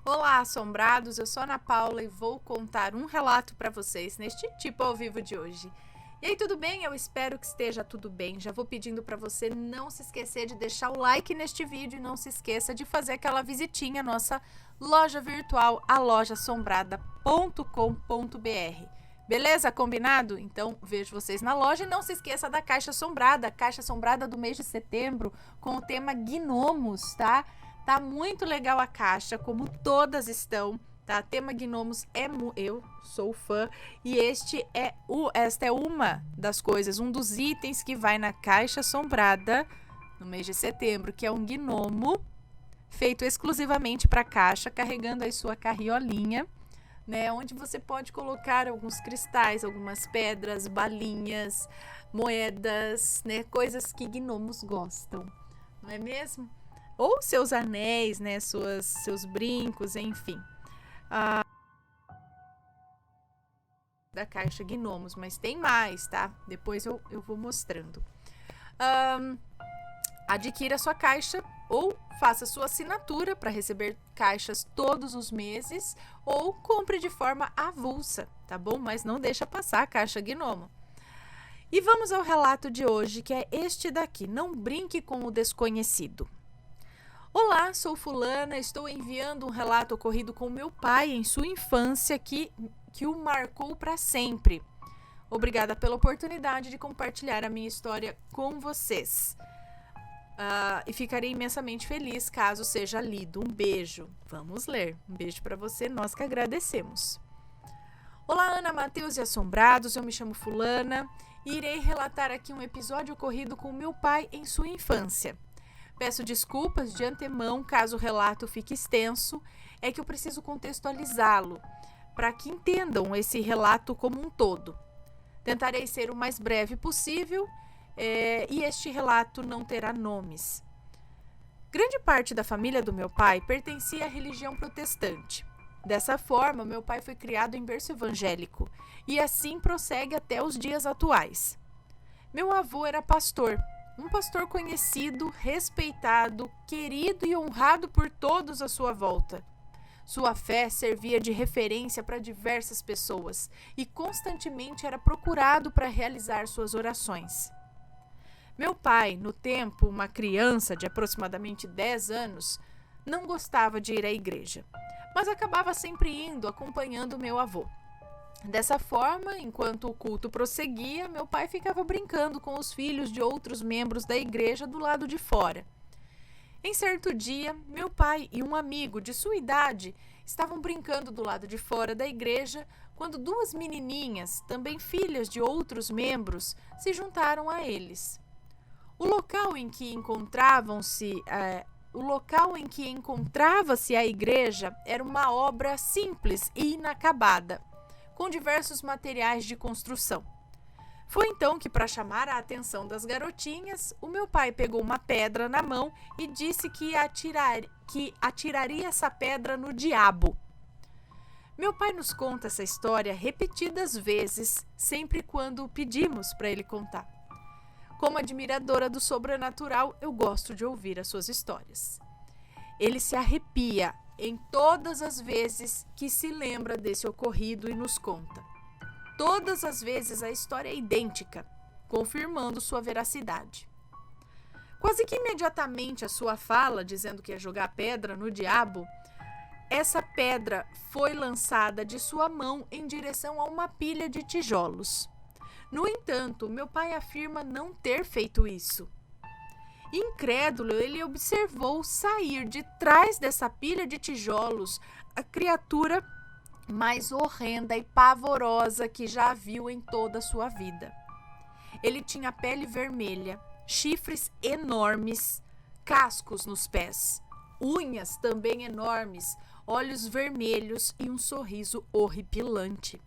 Olá, assombrados! Eu sou a Ana Paula e vou contar um relato para vocês neste tipo ao vivo de hoje. E aí, tudo bem? Eu espero que esteja tudo bem. Já vou pedindo para você não se esquecer de deixar o like neste vídeo e não se esqueça de fazer aquela visitinha à nossa loja virtual, a lojassombrada.com.br. Beleza? Combinado? Então, vejo vocês na loja e não se esqueça da Caixa Assombrada, a Caixa Assombrada do mês de setembro, com o tema Gnomos, tá? Tá muito legal a caixa, como todas estão, tá? Tema Gnomos eu sou fã e esta é uma das coisas, um dos itens que vai na Caixa Assombrada no mês de setembro, que é um gnomo feito exclusivamente para caixa, carregando aí sua carriolinha, né? Onde você pode colocar alguns cristais, algumas pedras, balinhas, moedas, né? Coisas que gnomos gostam, não é mesmo? Ou seus anéis, né? Seus brincos, enfim. Da caixa Gnomos, mas tem mais, tá? Depois eu vou mostrando. Adquira sua caixa ou faça sua assinatura para receber caixas todos os meses ou compre de forma avulsa, tá bom? Mas não deixa passar a caixa Gnomo. E vamos ao relato de hoje, que é este daqui. Não brinque com o desconhecido. Olá, sou fulana, estou enviando um relato ocorrido com meu pai em sua infância que o marcou para sempre. Obrigada pela oportunidade de compartilhar a minha história com vocês. E ficarei imensamente feliz caso seja lido. Um beijo. Vamos ler. Um beijo para você, nós que agradecemos. Olá, Ana, Matheus e assombrados, eu me chamo fulana e irei relatar aqui um episódio ocorrido com meu pai em sua infância. Peço desculpas de antemão caso o relato fique extenso, é que eu preciso contextualizá-lo, para que entendam esse relato como um todo. Tentarei ser o mais breve possível e este relato não terá nomes. Grande parte da família do meu pai pertencia à religião protestante. Dessa forma, meu pai foi criado em berço evangélico e assim prossegue até os dias atuais. Meu avô era pastor. Um pastor conhecido, respeitado, querido e honrado por todos à sua volta. Sua fé servia de referência para diversas pessoas e constantemente era procurado para realizar suas orações. Meu pai, no tempo, uma criança de aproximadamente 10 anos, não gostava de ir à igreja, mas acabava sempre indo, acompanhando meu avô. Dessa forma, enquanto o culto prosseguia, meu pai ficava brincando com os filhos de outros membros da igreja do lado de fora. Em certo dia, meu pai e um amigo de sua idade estavam brincando do lado de fora da igreja quando duas menininhas, também filhas de outros membros, se juntaram a eles. O local em que encontrava-se a igreja era uma obra simples e inacabada, com diversos materiais de construção. Foi então que, para chamar a atenção das garotinhas, o meu pai pegou uma pedra na mão e disse que atiraria essa pedra no diabo. Meu pai nos conta essa história repetidas vezes, sempre quando o pedimos para ele contar. Como admiradora do sobrenatural, eu gosto de ouvir as suas histórias. Ele se arrepia em todas as vezes que se lembra desse ocorrido e nos conta. Todas as vezes a história é idêntica, confirmando sua veracidade. Quase que imediatamente a sua fala, dizendo que ia jogar pedra no diabo, essa pedra foi lançada de sua mão em direção a uma pilha de tijolos. No entanto, meu pai afirma não ter feito isso. Incrédulo, ele observou sair de trás dessa pilha de tijolos a criatura mais horrenda e pavorosa que já viu em toda a sua vida. Ele tinha pele vermelha, chifres enormes, cascos nos pés, unhas também enormes, olhos vermelhos e um sorriso horripilante.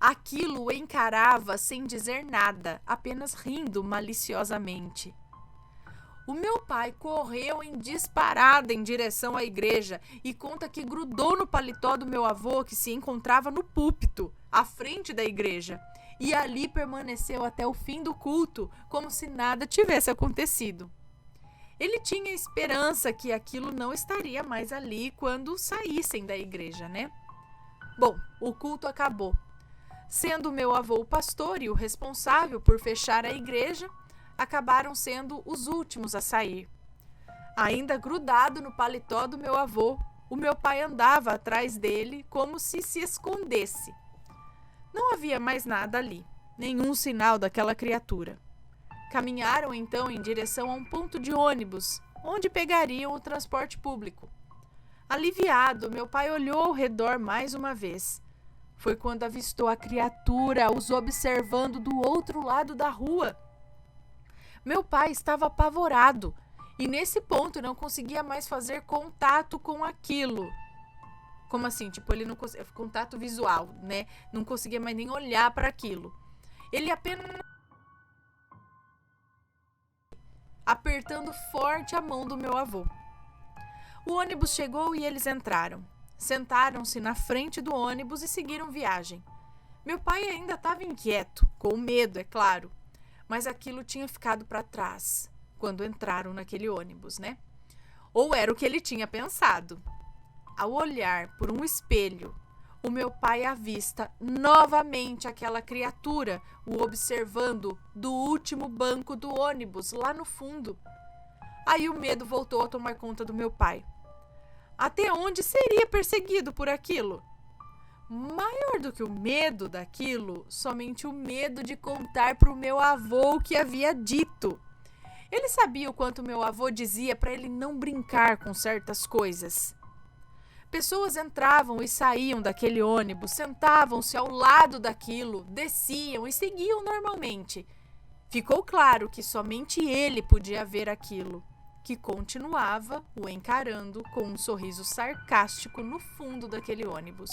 Aquilo o encarava sem dizer nada, apenas rindo maliciosamente. O meu pai correu em disparada em direção à igreja e conta que grudou no paletó do meu avô, que se encontrava no púlpito, à frente da igreja, e ali permaneceu até o fim do culto, como se nada tivesse acontecido. Ele tinha esperança que aquilo não estaria mais ali quando saíssem da igreja, né? Bom, o culto acabou. Sendo meu avô o pastor e o responsável por fechar a igreja, acabaram sendo os últimos a sair. Ainda grudado no paletó do meu avô, o meu pai andava atrás dele como se escondesse. Não havia mais nada ali, nenhum sinal daquela criatura. Caminharam então em direção a um ponto de ônibus, onde pegariam o transporte público. Aliviado, meu pai olhou ao redor mais uma vez. Foi quando avistou a criatura os observando do outro lado da rua. Meu pai estava apavorado e nesse ponto não conseguia mais fazer contato com aquilo. Como assim? Tipo, ele não conseguia, contato visual, né? Não conseguia mais nem olhar para aquilo. Ele apenas apertando forte a mão do meu avô. O ônibus chegou e eles entraram. Sentaram-se na frente do ônibus e seguiram viagem. Meu pai ainda estava inquieto, com medo, é claro, mas aquilo tinha ficado para trás quando entraram naquele ônibus, né? Ou era o que ele tinha pensado. Ao olhar por um espelho, o meu pai avista novamente aquela criatura, o observando do último banco do ônibus, lá no fundo. Aí o medo voltou a tomar conta do meu pai. Até onde seria perseguido por aquilo? Maior do que o medo daquilo, somente o medo de contar para o meu avô o que havia dito. Ele sabia o quanto meu avô dizia para ele não brincar com certas coisas. Pessoas entravam e saíam daquele ônibus, sentavam-se ao lado daquilo, desciam e seguiam normalmente. Ficou claro que somente ele podia ver aquilo, que continuava o encarando com um sorriso sarcástico no fundo daquele ônibus.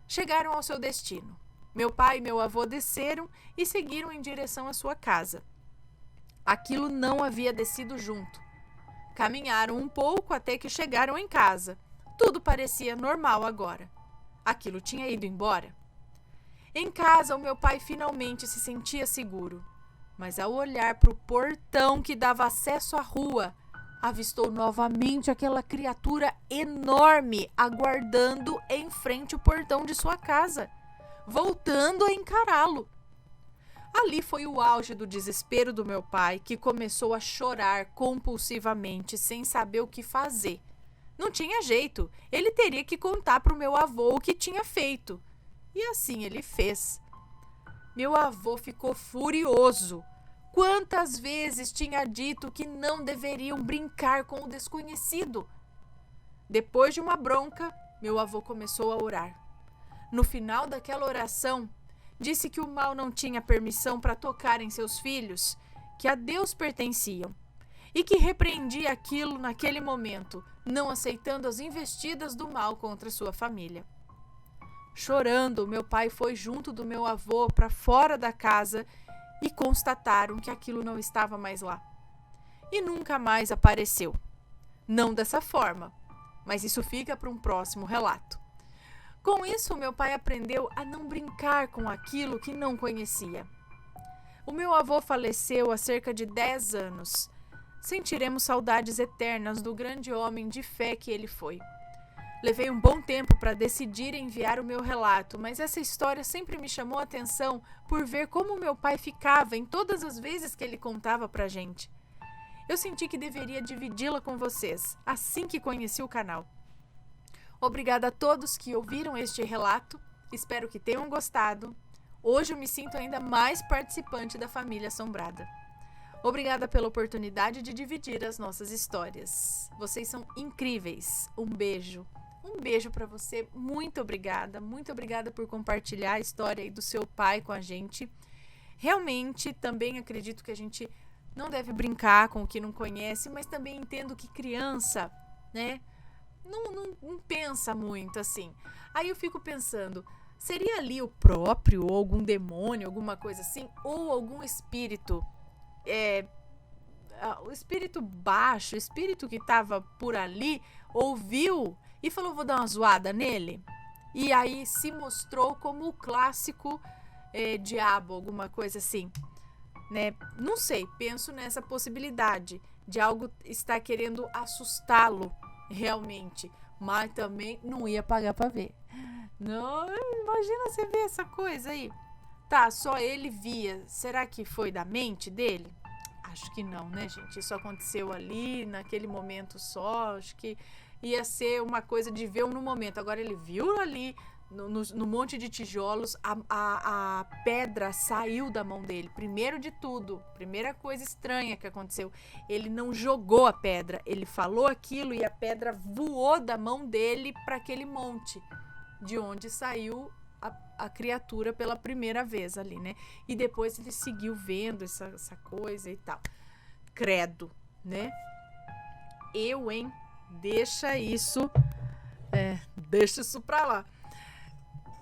Chegaram ao seu destino. Meu pai e meu avô desceram e seguiram em direção à sua casa. Aquilo não havia descido junto. Caminharam um pouco até que chegaram em casa. Tudo parecia normal agora. Aquilo tinha ido embora. Em casa, o meu pai finalmente se sentia seguro. Mas ao olhar para o portão que dava acesso à rua, avistou novamente aquela criatura enorme aguardando em frente ao portão de sua casa, voltando a encará-lo. Ali foi o auge do desespero do meu pai, que começou a chorar compulsivamente, sem saber o que fazer. Não tinha jeito, ele teria que contar para o meu avô o que tinha feito. E assim ele fez. Meu avô ficou furioso. Quantas vezes tinha dito que não deveriam brincar com o desconhecido? Depois de uma bronca, meu avô começou a orar. No final daquela oração, disse que o mal não tinha permissão para tocar em seus filhos, que a Deus pertenciam, e que repreendia aquilo naquele momento, não aceitando as investidas do mal contra sua família. Chorando, meu pai foi junto do meu avô para fora da casa e constataram que aquilo não estava mais lá. E nunca mais apareceu. Não dessa forma, mas isso fica para um próximo relato. Com isso, meu pai aprendeu a não brincar com aquilo que não conhecia. O meu avô faleceu há cerca de 10 anos. Sentiremos saudades eternas do grande homem de fé que ele foi. Levei um bom tempo para decidir enviar o meu relato, mas essa história sempre me chamou a atenção por ver como meu pai ficava em todas as vezes que ele contava pra gente. Eu senti que deveria dividi-la com vocês, assim que conheci o canal. Obrigada a todos que ouviram este relato, espero que tenham gostado. Hoje eu me sinto ainda mais participante da família assombrada. Obrigada pela oportunidade de dividir as nossas histórias. Vocês são incríveis. Um beijo. Um beijo para você. Muito obrigada por compartilhar a história aí do seu pai com a gente. Realmente, também acredito que a gente não deve brincar com o que não conhece, mas também entendo que criança, né, não pensa muito assim. Aí eu fico pensando, seria ali o próprio, ou algum demônio, alguma coisa assim, ou algum espírito, o espírito baixo, o espírito que estava por ali, ouviu e falou, vou dar uma zoada nele. E aí se mostrou como o clássico diabo, alguma coisa assim, né? Não sei, penso nessa possibilidade de algo estar querendo assustá-lo realmente, mas também não ia pagar para ver. Não, imagina você ver essa coisa aí. Tá, só ele via. Será que foi da mente dele? Acho que não, né, gente? Isso aconteceu ali, naquele momento só. Acho que ia ser uma coisa de ver no momento. Agora ele viu ali no monte de tijolos, a pedra saiu da mão dele. Primeiro de tudo, primeira coisa estranha que aconteceu, ele não jogou a pedra, ele falou aquilo e a pedra voou da mão dele para aquele monte, de onde saiu a criatura pela primeira vez ali, né? E depois ele seguiu vendo essa coisa e tal. Credo, né? Hein? Deixa isso pra lá.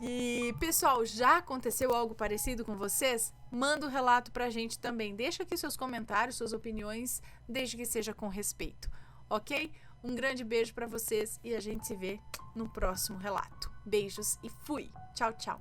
E, pessoal, já aconteceu algo parecido com vocês? Manda um relato pra gente também. Deixa aqui seus comentários, suas opiniões, desde que seja com respeito, ok? Um grande beijo pra vocês e a gente se vê no próximo relato. Beijos e fui! Tchau, tchau!